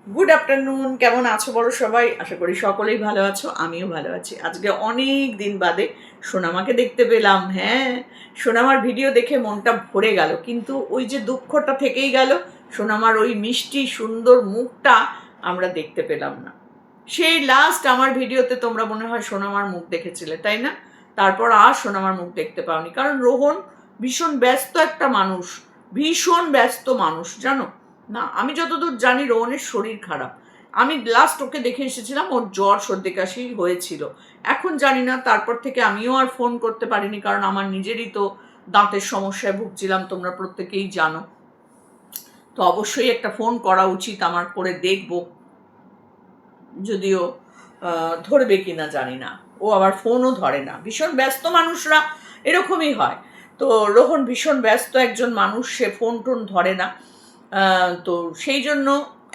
Good afternoon, কেমন আছো বলো সবাই? আশা করি সকলেই ভালো আছো, আমিও ভালো আছি। আজকে অনেক দিন বাদে সোনামাকে দেখতে পেলাম। হ্যাঁ, সোনামার ভিডিও দেখে মনটা ভরে গেল, কিন্তু ওই যে দুঃখটা থেকেই গেল, সোনামার ওই মিষ্টি সুন্দর মুখটা আমরা দেখতে পেলাম না। সেই লাস্ট আমার ভিডিওতে তোমরা মনে হয় সোনামার মুখ দেখেছিলে, তাই না? তারপর আর সোনামার মুখ দেখতে পাওনি, কারণ রোহন ভীষণ ব্যস্ত একটা মানুষ, ভীষণ ব্যস্ত মানুষ, জানো না? আমি যতদূর জানি রোহনের শরীর খারাপ। আমি লাস্ট ওকে দেখে এসেছিলাম, ওর জ্বর সর্দি কাশি হয়েছিল। এখন জানি না, তারপর থেকে আমিও আর ফোন করতে পারিনি, কারণ আমার নিজেরই তো দাঁতের সমস্যায় ভুগছিলাম, তোমরা প্রত্যেকেই জানো। তো অবশ্যই একটা ফোন করা উচিত আমার, করে দেখবো, যদিও ধরবে কিনা জানি না। ও আবার ফোনও ধরে না, ভীষণ ব্যস্ত মানুষরা এরকমই হয়। তো রোহন ভীষণ ব্যস্ত একজন মানুষ, সে ফোন টোন ধরে না। তো সেই জন্য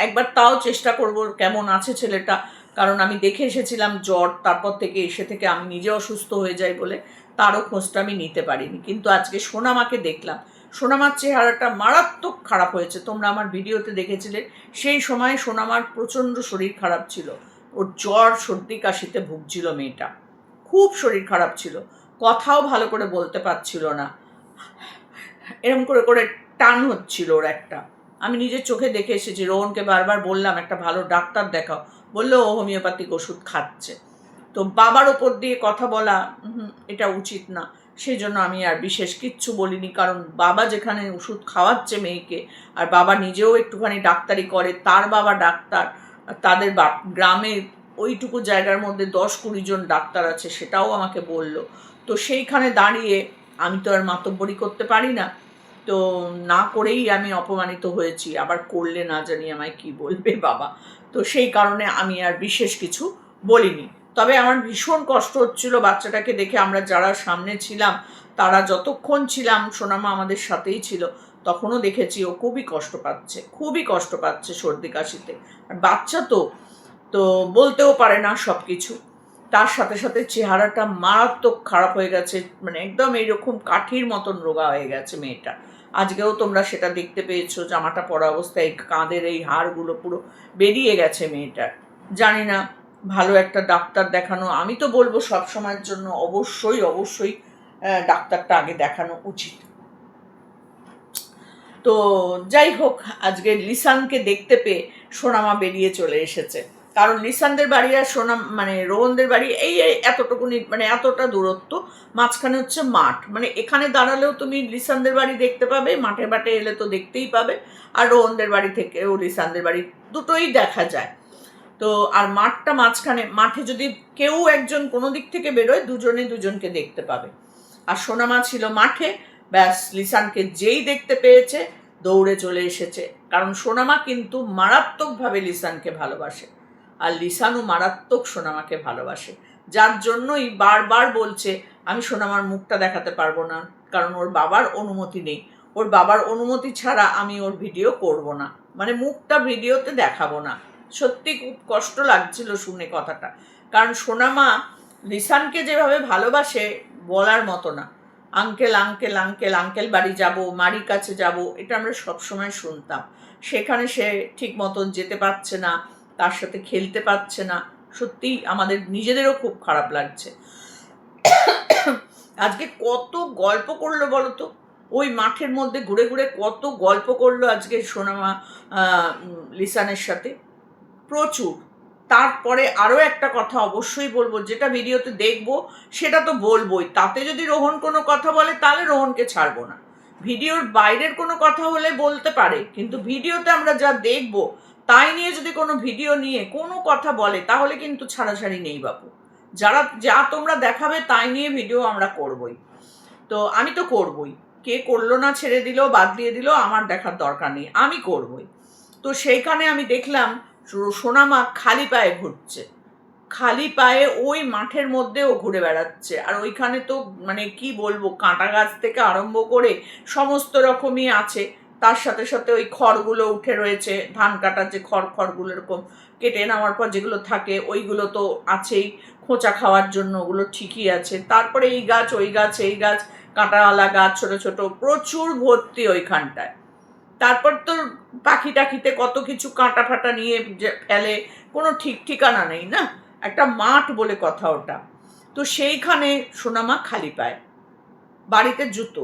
একবার তাও চেষ্টা করব কেমন আছে ছেলেটা, কারণ আমি দেখে এসেছিলাম জ্বর, তারপর থেকে এসে থেকে আমি নিজে অসুস্থ হয়ে যাই বলে তারও খোঁজটা আমি নিতে পারিনি। কিন্তু আজকে সোনামাকে দেখলাম, সোনামার চেহারাটা মারাত্মক খারাপ হয়েছে, তোমরা আমার ভিডিওতে দেখেছিলে। সেই সময় সোনামার প্রচণ্ড শরীর খারাপ ছিল, ওর জ্বর সর্দি কাশিতে ভুগছিল মেয়েটা, খুব শরীর খারাপ ছিল, কথাও ভালো করে বলতে পারছিল না, এরম করে করে টান হচ্ছিল ওর একটা। আমি নিজের চোখে দেখে এসেছি, রোহনকে বারবার বললাম একটা ভালো ডাক্তার দেখাও, বললো ও হোমিওপ্যাথিক ওষুধ খাচ্ছে। তো বাবার ওপর দিয়ে কথা বলা এটা উচিত না, সেই জন্য আমি আর বিশেষ কিচ্ছু বলিনি, কারণ বাবা যেখানে ওষুধ খাওয়াচ্ছে মেয়েকে, আর বাবা নিজেও একটুখানি ডাক্তারি করে, তার বাবা ডাক্তার, তাদের গ্রামে ওইটুকু জায়গার মধ্যে 10-20 জন ডাক্তার আছে, সেটাও আমাকে বলল। তো সেইখানে দাঁড়িয়ে আমি তো আর মাতব্বরি করতে পারি না। তো না করেই আমি অপমানিত হয়েছি, আবার করলে না জানি আমায় কি বলবে বাবা। তো সেই কারণে আমি আর বিশেষ কিছু বলিনি। তবে আমার ভীষণ কষ্ট হচ্ছিল বাচ্চাটাকে দেখে। আমরা যারা সামনে ছিলাম, তারা যতক্ষণ ছিলাম, সোনামা আমাদের সাথেই ছিল, তখনও দেখেছি ও খুবই কষ্ট পাচ্ছে, খুবই কষ্ট পাচ্ছে সর্দি কাশিতে। আর বাচ্চা তো তো বলতেও পারে না সব কিছু। তার সাথে সাথে চেহারাটা মারাত্মক খারাপ হয়ে গেছে, মানে একদম এইরকম কাঠির মতন রোগা হয়ে গেছে মেয়েটা। আজকেও তোমরা সেটা দেখতে পেয়েছো, জামাটা পরা অবস্থায় কাঁধের এই হাড়গুলো পুরো বেরিয়ে গেছে মেয়েটার। জানি না, ভালো একটা ডাক্তার দেখানো, আমি তো বলবো সব সময়ের জন্য অবশ্যই অবশ্যই ডাক্তারটা আগে দেখানো উচিত। তো যাই হোক, আজকে লিসানকে দেখতে পেয়ে সোনামা বেরিয়ে চলে এসেছে, কারণ লিসানদের বাড়ি আর মানে রোহনদের বাড়ি এই এতটুকুনি, মানে এতটা দূরত্ব, মাঝখানে হচ্ছে মাঠ, মানে এখানে দাঁড়ালেও তুমি লিসানদের বাড়ি দেখতে পাবে, মাঠে বাটে এলে তো দেখতেই পাবে, আর রোহনদের বাড়ি থেকেও লিসানদের বাড়ি দুটোই দেখা যায়। তো আর মাঠটা মাঝখানে, মাঠে যদি কেউ একজন কোনো দিক থেকে বেরোয়, দুজনে দুজনকে দেখতে পাবে। আর সোনামা ছিল মাঠে, ব্যাস লিসানকে যেই দেখতে পেয়েছে দৌড়ে চলে এসেছে, কারণ সোনামা কিন্তু মারাত্মকভাবে লিসানকে ভালোবাসে, আর লিসানও মারাত্মক সোনামাকে ভালোবাসে, যার জন্যই বারবার বলছে আমি সোনামার মুখটা দেখাতে পারবো না, কারণ ওর বাবার অনুমতি নেই, ওর বাবার অনুমতি ছাড়া আমি ওর ভিডিও করব না, মানে মুখটা ভিডিওতে দেখাবো না। সত্যি খুব কষ্ট লাগছিল শুনে কথাটা, কারণ সোনামা লিসানকে যেভাবে ভালোবাসে বলার মতো না। আঙ্কেল আঙ্কেল আঙ্কেল আঙ্কেল বাড়ি যাব, মারির কাছে যাব, এটা আমরা সবসময় শুনতাম। সেখানে সে ঠিক মতন যেতে পারছে না, তার সাথে খেলতে পারছে না, সত্যিই আমাদের নিজেদেরও খুব খারাপ লাগছে। আজকে কত গল্প করলো বলো তো, ওই মাঠের মধ্যে ঘুরে ঘুরে কত গল্প করলো আজকে সোনামা লিসানের সাথে, প্রচুর। তারপরে আরও একটা কথা অবশ্যই বলবো, যেটা ভিডিওতে দেখবো সেটা তো বলবোই, তাতে যদি রোহন কোনো কথা বলে তাহলে রোহনকে ছাড়বো না। ভিডিওর বাইরের কোনো কথা হলে বলতে পারে, কিন্তু ভিডিওতে আমরা যা দেখবো তাই নিয়ে যদি কোনো ভিডিও নিয়ে কোনো কথা বলে, তাহলে কিন্তু ছাড়াছাড়ি নেই বাপু। যা তোমরা দেখাবে তাই নিয়ে ভিডিও আমরা করবই। তো আমি তো করবই, কে করলো না, ছেড়ে দিল, বাদ দিয়ে দিল, আমার দেখার দরকার নেই, আমি করবই। তো সেইখানে আমি দেখলাম সোনামা খালি পায়ে ঘুরছে, খালি পায়ে ওই মাঠের মধ্যেও ঘুরে বেড়াচ্ছে। আর ওইখানে তো মানে কি বলবো, কাঁটা গাছ থেকে আরম্ভ করে সমস্ত রকমই আছে, তার সাথে সাথে ওই খড়গুলো উঠে রয়েছে, ধান কাটার যে খড়গুলো এরকম কেটে নেওয়ার পর যেগুলো থাকে ওইগুলো তো আছেই, খোঁচা খাওয়ার জন্য ওগুলো ঠিকই আছে, তারপরে এই গাছ ওই গাছ এই গাছ, কাঁটাওয়ালা গাছ ছোট ছোট প্রচুর ভর্তি ওইখানটায়। তারপর তো পাখি টাখিতে কত কিছু কাঁটা ফাটা নিয়ে ফেলে, কোনো ঠিক ঠিকানা নেই না, একটা মাঠ বলে কথা ওটা। তো সেইখানে সোনামা খালি পায়, বাড়িতে জুতো,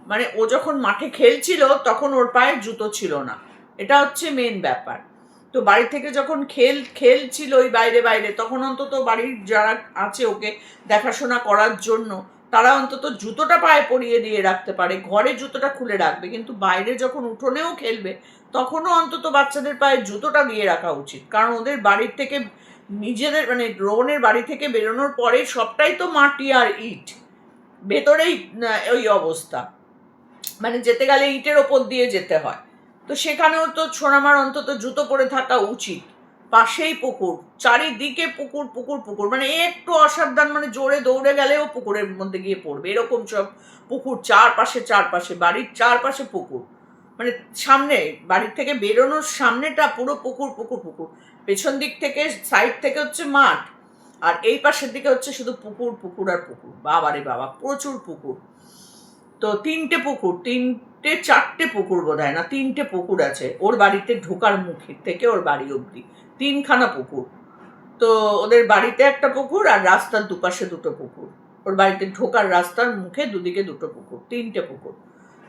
মানে ও যখন মাঠে খেলছিল তখন ওর পায়ে জুতো ছিল না, এটা হচ্ছে মেন ব্যাপার। তো বাড়ি থেকে যখন খেলছিল ওই বাইরে বাইরে, তখন অন্তত বাড়ির যারা আছে ওকে দেখাশোনা করার জন্য তারা অন্তত জুতোটা পায়ে পরিয়ে দিয়ে রাখতে পারে, ঘরে জুতোটা খুলে রাখবে, কিন্তু বাইরে যখন উঠোনেও খেলবে তখনও অন্তত বাচ্চাদের পায়ে জুতোটা দিয়ে রাখা উচিত। কারণ ওদের বাড়ির থেকে নিজেদের মানে রোহনের বাড়ি থেকে বেরোনোর পরে সবটাই তো মাটি আর ইট, ভেতরেই ওই অবস্থা, মানে যেতে গেলে ইটের ওপর দিয়ে যেতে হয়। তো সেখানেও তো সোনামার অন্তত জুতো পরে থাকা উচিত। পাশেই পুকুর, চারিদিকে পুকুর পুকুর পুকুর, মানে একটু অসাবধান মানে জোরে দৌড়ে গেলেও পুকুরের মধ্যে গিয়ে পড়বে, এরকম সব পুকুর চারপাশে বাড়ির চারপাশে পুকুর, মানে সামনে বাড়ির থেকে বেরোনোর সামনেটা পুরো পুকুর পুকুর পুকুর, পেছন দিক থেকে সাইড থেকে হচ্ছে মাঠ, আর এই পাশের দিকে হচ্ছে শুধু পুকুর পুকুর আর পুকুর, বাবারে বাবা প্রচুর পুকুর। তো চারটে পুকুর বোধহয়, না তিনটে পুকুর আছে ওর বাড়িতে ঢোকার মুখে থেকে ওর বাড়ি অবধি, তিনখানা পুকুর। তো ওদের বাড়িতে একটা পুকুর আর রাস্তার দুপাশে দুটো পুকুর, ওর বাড়িতে ঢোকার রাস্তার মুখে দুদিকে দুটো পুকুর, তিনটে পুকুর।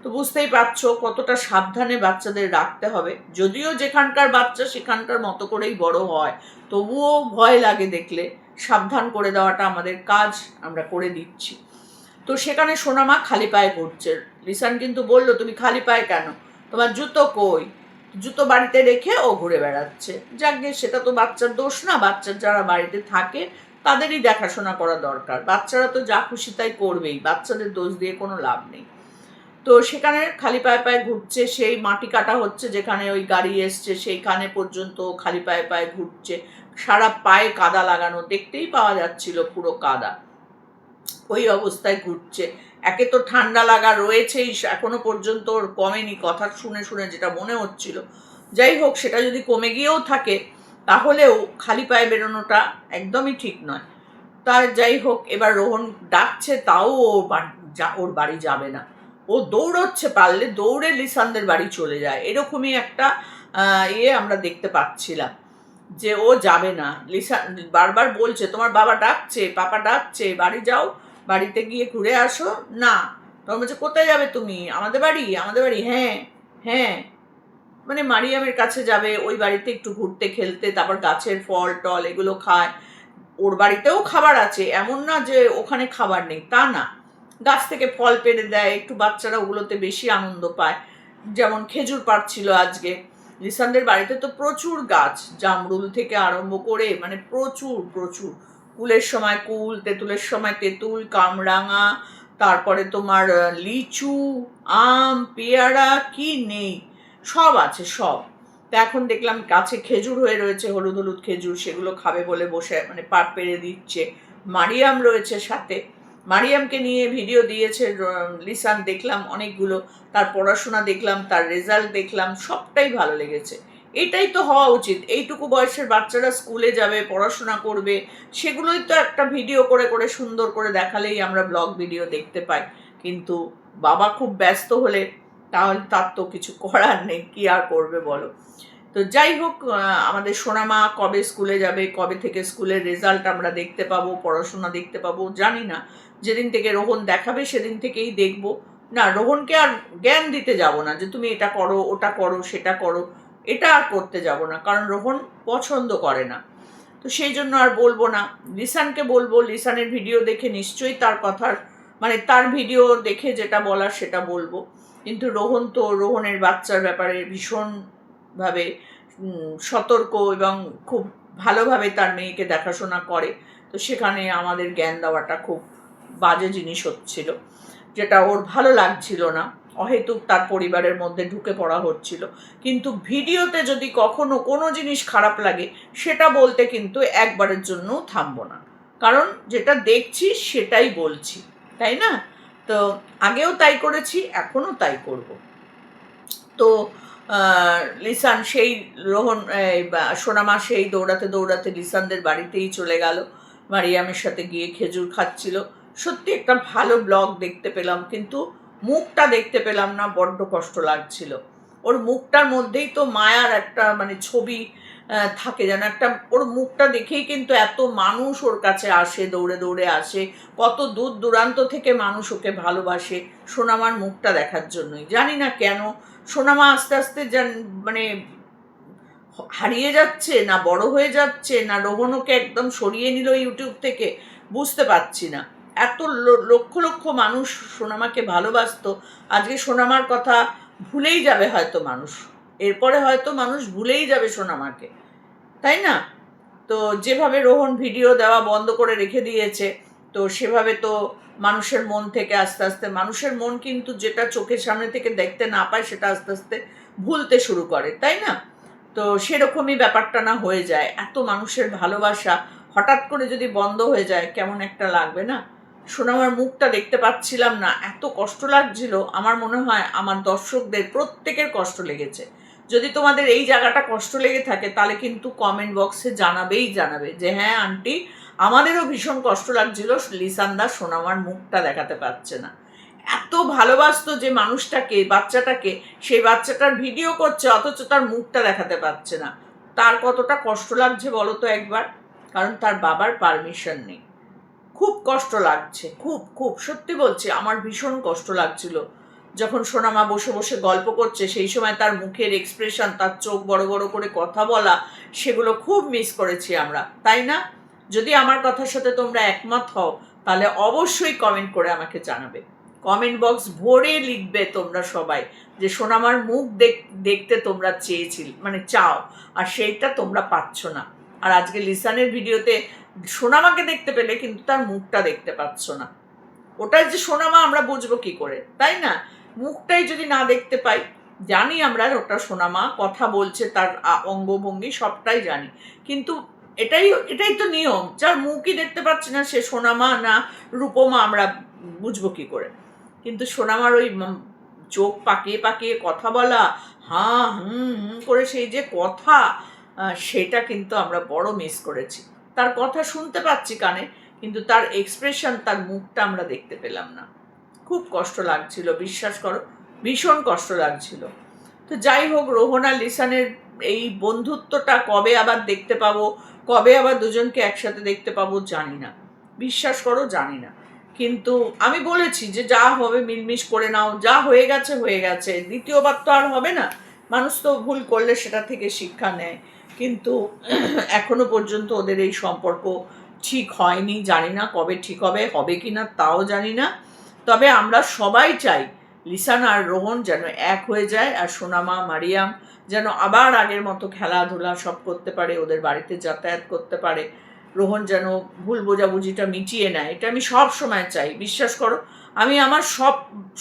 তো বুঝতেই পারছো কতটা সাবধানে বাচ্চাদের রাখতে হবে, যদিও যেখানকার বাচ্চা সেখানকার মতো করেই বড় হয়, তবুও ভয় লাগে দেখলে, সাবধান করে দেওয়াটা আমাদের কাজ, আমরা করে দিচ্ছি। তো সেখানে সোনামা খালি পায়ে ঘুরছে, লিসান কিন্তু বলল তুমি খালি পায়ে কেন, তোমার জুতো কই, জুতো বাড়িতে রেখে ও ঘুরে বেড়াচ্ছে। যাকে সেটা তো বাচ্চার দোষ না, বাচ্চার যারা বাড়িতে থাকে তাদেরই দেখাশোনা করা দরকার, বাচ্চারা তো যা খুশি তাই করবেই, বাচ্চাদের দোষ দিয়ে কোনো লাভ নেই। তো সেখানে খালি পায়ে পায়ে ঘুরছে, সেই মাটি কাটা হচ্ছে যেখানে ওই গাড়ি এসছে সেইখানে পর্যন্ত খালি পায়ে পায়ে ঘুরছে, সারা পায়ে কাদা লাগানো, দেখতেই পাওয়া যাচ্ছিল পুরো কাদা, ওই অবস্থায় ঘুরছে। একে তো ঠান্ডা লাগা রয়েছেই এখনো পর্যন্ত, ওর কমেনি, কথা শুনে শুনে যেটা মনে হচ্ছিল। যাই হোক, সেটা যদি কমে গিয়েও থাকে তাহলেও খালি পায়ে বেরোনোটা একদমই ঠিক নয়। তার যাই হোক, এবার রোহন ডাকছে তাও ওর বাড়ি যাবে না, ও দৌড়চ্ছে, পারলে দৌড়ে লিসানদের বাড়ি চলে যায়, এরকমই একটা আমরা দেখতে পাচ্ছিলাম যে ও যাবে না। লিসা বারবার বলছে তোমার বাবা ডাকছে, পাপা ডাকছে, বাড়ি যাও, বাড়িতে গিয়ে ঘুরে আসো। না, তখন বলছে কোথায় যাবে তুমি, আমাদের বাড়ি, আমাদের বাড়ি, হ্যাঁ হ্যাঁ, মানে মারিয়ামের কাছে যাবে, ওই বাড়িতে একটু ঘুরতে খেলতে, তারপর গাছের ফল টল এগুলো খায়, ওর বাড়িতেও খাবার আছে, এমন না যে ওখানে খাবার নেই, তা না, গাছ থেকে ফল পেড়ে দেয়, একটু বাচ্চারা ওগুলোতে বেশি আনন্দ পায়। যেমন খেজুর পাড়ছিল আজকে, লিসানদের বাড়িতে তো প্রচুর গাছ, জামরুল থেকে আরম্ভ করে মানে প্রচুর প্রচুর, কুলের সময় কুল, তেঁতুলের সময় তেঁতুল, কামরাঙা, তারপরে তোমার লিচু, আম, পেয়ারা, কি নেই, সব আছে সব। তা এখন দেখলাম গাছে খেজুর হয়ে রয়েছে, হলুদ হলুদ খেজুর, সেগুলো খাবে বলে বসে মানে পাট পেরে দিচ্ছে। মারিয়াম রয়েছে সাথে, মারিয়ামকে নিয়ে ভিডিও দিয়েছে লিসান, দেখলাম অনেকগুলো, তার পড়াশোনা দেখলাম, তার রেজাল্ট দেখলাম, সবটাই ভালো লেগেছে। এটাই তো হওয়া উচিত, এইটুকু বয়সের বাচ্চারা স্কুলে যাবে, পড়াশোনা করবে, সেগুলোই তো একটা ভিডিও করে করে সুন্দর করে দেখালেই আমরা ব্লগ ভিডিও দেখতে পাই। কিন্তু বাবা খুব ব্যস্ত হলে তাহলে তার তো কিছু করার নেই, কি আর করবে বলো। তো যাই হোক, আমাদের সোনামা কবে স্কুলে যাবে, কবে থেকে স্কুলের রেজাল্ট আমরা দেখতে পাবো, পড়াশোনা দেখতে পাবো জানি না, যেদিন থেকে রোহন দেখাবে সেদিন থেকেই দেখবো। না, রোহনকে আর জ্ঞান দিতে যাব না যে তুমি এটা করো, ওটা করো, সেটা করো, এটা আর করতে যাব না, কারণ রোহন পছন্দ করে না। তো সেই জন্য আর বলবো না, লিসানকে বলবো, লিসানের ভিডিও দেখে নিশ্চয়ই তার কথার মানে তার ভিডিও দেখে যেটা বলার সেটা বলবো। কিন্তু রোহন তো রোহনের বাচ্চার ব্যাপারে ভীষণভাবে সতর্ক এবং খুব ভালোভাবে তার মেয়েকে দেখাশোনা করে, তো সেখানে আমাদের জ্ঞান দেওয়াটা খুব বাজে জিনিস হচ্ছিল, যেটা ওর ভালো লাগছিল না, অহেতুক তার পরিবারের মধ্যে ঢুকে পড়া হচ্ছিল। কিন্তু ভিডিওতে যদি কখনো কোনো জিনিস খারাপ লাগে সেটা বলতে কিন্তু একবারের জন্যও থামবো না, কারণ যেটা দেখছি সেটাই বলছি, তাই না? তো আগেও তাই করেছি, এখনও তাই করব। তো লিসান সেই রোহন সোনামা সেই দৌড়াতে দৌড়াতে লিসানদের বাড়িতেই চলে গেল, মারিয়ামের সাথে গিয়ে খেজুর খাচ্ছিল। সত্যি একটা ভালো ব্লগ দেখতে পেলাম, কিন্তু মুখটা দেখতে পেলাম না, বড্ড কষ্ট লাগছিল। ওর মুখটার মধ্যেই তো মায়ার একটা মানে ছবি থাকে, যেন একটা ওর মুখটা দেখেই কিন্তু এত মানুষ ওর কাছে আসে, দৌড়ে দৌড়ে আসে, কত দূর দূরান্ত থেকে মানুষ ওকে ভালোবাসে সোনামার মুখটা দেখার জন্যই। জানি না কেন সোনামা আস্তে আস্তে মানে হারিয়ে যাচ্ছে, না বড় হয়ে যাচ্ছে, না রোহন ওকে একদম সরিয়ে নিল ইউটিউব থেকে, বুঝতে পারছি না। এত লক্ষ লক্ষ মানুষ সোনামাকে ভালোবাসতো, আজকে সোনামার কথা ভুলেই যাবে হয়তো মানুষ, এরপরে হয়তো মানুষ ভুলেই যাবে সোনামাকে, তাই না? তো যেভাবে রোহন ভিডিও দেওয়া বন্ধ করে রেখে দিয়েছে, তো সেভাবে তো মানুষের মন থেকে আস্তে আস্তে, মানুষের মন কিন্তু যেটা চোখের সামনে থেকে দেখতে না পায় সেটা আস্তে আস্তে ভুলতে শুরু করে, তাই না? তো সেরকমই ব্যাপারটা না হয়ে যায়। এত মানুষের ভালোবাসা হঠাৎ করে যদি বন্ধ হয়ে যায় কেমন একটা লাগবে না? সোনামার মুখটা দেখতে পাচ্ছিলাম না, এত কষ্ট লাগছিল। আমার মনে হয় আমার দর্শকদের প্রত্যেকের কষ্ট লেগেছে। যদি তোমাদের এই জায়গাটা কষ্ট লেগে থাকে তাহলে কিন্তু কমেন্ট বক্সে জানাবে যে হ্যাঁ আন্টি, আমাদেরও ভীষণ কষ্ট লাগছিল লিসানদা সোনামার মুখটা দেখাতে পারছে না। এত ভালোবাসতো যে মানুষটাকে, বাচ্চাটাকে, সেই বাচ্চাটার ভিডিও করছে অথচ তার মুখটা দেখাতে পারছে না। তার কতটা কষ্ট লাগছে বলো তো একবার, কারণ তার বাবার পারমিশন নেই। খুব কষ্ট লাগছে, খুব খুব সত্যি বলছি, আমার ভীষণ কষ্ট লাগছিল যখন সোনামা বসে বসে গল্প করছে, সেই সময় তার মুখের এক্সপ্রেশন, তার চোখ বড় বড় করে কথা বলা, সেগুলো খুব মিস করেছি আমরা, তাই না? যদি আমার কথার সাথে তোমরা একমত হও তাহলে অবশ্যই কমেন্ট করে আমাকে জানাবে। কমেন্ট বক্স ভরে লিখবে তোমরা সবাই যে সোনামার মুখ দেখতে তোমরা চেয়েছিলে, মানে চাও, আর সেইটা তোমরা পাচ্ছ না। আর আজকে লিসানের ভিডিওতে সোনামাকে দেখতে পেলে কিন্তু তার মুখটা দেখতে পাচ্ছ না। ওটাই যে সোনামা আমরা বুঝবো কি করে, তাই না? মুখটাই যদি না দেখতে পাই, জানি আমরা ওটা সোনামা, কথা বলছে, তার অঙ্গভঙ্গি সবটাই জানি, কিন্তু এটাই তো নিয়ম। যার মুখই দেখতে পাচ্ছি না সে সোনামা না রূপমা আমরা বুঝবো কি করে? কিন্তু সোনামার ওই চোখ পাকিয়ে পাকিয়ে কথা বলা, হ্যাঁ হুম হুম করে সেই যে কথা, সেটা কিন্তু আমরা বড় মিস করেছি। তার কথা শুনতে পাচ্ছি কানে, কিন্তু তার এক্সপ্রেশন, তার মুখটা আমরা দেখতে পেলাম না। খুব কষ্ট লাগছিল, বিশ্বাস করো, ভীষণ কষ্ট লাগছিল। তো যাই হোক, রোহন আর লিসানের এই বন্ধুত্বটা কবে আবার দেখতে পাবো, কবে আবার দুজনকে একসাথে দেখতে পাবো জানি না, বিশ্বাস করো জানি না। কিন্তু আমি বলেছি যে যা হবে মিলমিশ করে নাও, যা হয়ে গেছে হয়ে গেছে, দ্বিতীয়বার তো আর হবে না। মানুষ তো ভুল করলে সেটা থেকে শিক্ষা নেয়, কিন্তু এখনো পর্যন্ত ওদের এই সম্পর্ক ঠিক হয়নি। জানি না কবে ঠিক হবে, হবে কি না তাও জানি না। তবে আমরা সবাই চাই লিসান আর রোহন যেন এক হয়ে যায়, আর সোনামা মারিয়াম যেন আবার আগের মতো খেলাধুলা সব করতে পারে, ওদের বাড়িতে যাতায়াত করতে পারে, রোহন যেন ভুল বোঝাবুঝিটা মিটিয়ে নেয়। এটা আমি সব সময় চাই, বিশ্বাস করো। আমি আমার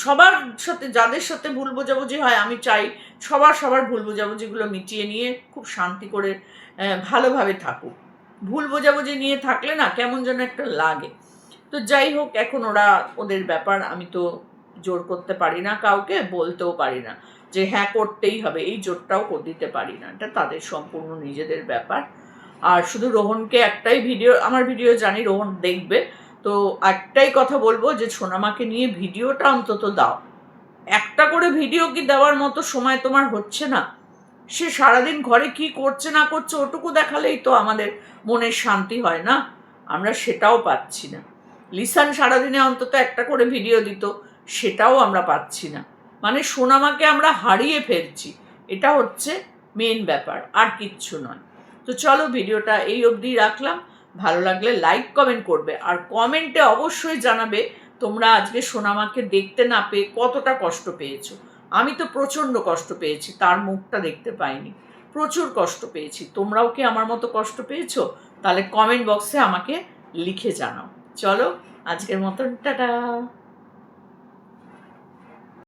সবার সাথে, যাদের সাথে ভুল বোঝাবুঝি হয়, আমি চাই সবার ভুল বোঝাবুঝিগুলো মিটিয়ে নিয়ে খুব শান্তি করে ভালোভাবে থাকুক। ভুল বোঝাবুঝি নিয়ে থাকলে না কেমন যেন একটা লাগে। তো যাই হোক, এখন ওদের ব্যাপার, আমি তো জোর করতে পারি না কাউকে, বলতেও পারি না যে হ্যাঁ করতেই হবে, এই জোরটাও দিতে পারি না, এটা তাদের সম্পূর্ণ নিজেদের ব্যাপার। আর শুধু রোহনকে একটাই আমার ভিডিও জানি রোহন দেখবে, তো একটাই কথা বলবো যে সোনামাকে নিয়ে ভিডিওটা অন্তত দাও। একটা করে ভিডিও কি দেওয়ার মতো সময় তোমার হচ্ছে না? সে সারাদিন ঘরে কি করছে না করছে ওটুকু দেখালেই তো আমাদের মনের শান্তি হয় না? আমরা সেটাও পাচ্ছি না। লিসান সারাদিনে অন্তত একটা করে ভিডিও দিত, সেটাও আমরা পাচ্ছি না। মানে সোনামাকে আমরা হারিয়ে ফেলছি, এটা হচ্ছে মেন ব্যাপার, আর কিচ্ছু নয়। তো চলো, ভিডিওটা এই অবধি রাখলাম। ভালো লাগলে লাইক কমেন্ট করবে, আর কমেন্টে অবশ্যই জানাবে তোমরা আজকে সোনামাকে দেখতে না পেয়ে কতটা কষ্ট পেয়েছো। আমি তো প্রচণ্ড কষ্ট পেয়েছি, তার মুখটা দেখতে পাইনি, প্রচুর কষ্ট পেয়েছি। তোমরাও কি আমার মতো কষ্ট পেয়েছো? তাহলে কমেন্ট বক্সে আমাকে লিখে জানাও। চলো, আজকের মতন টাটা।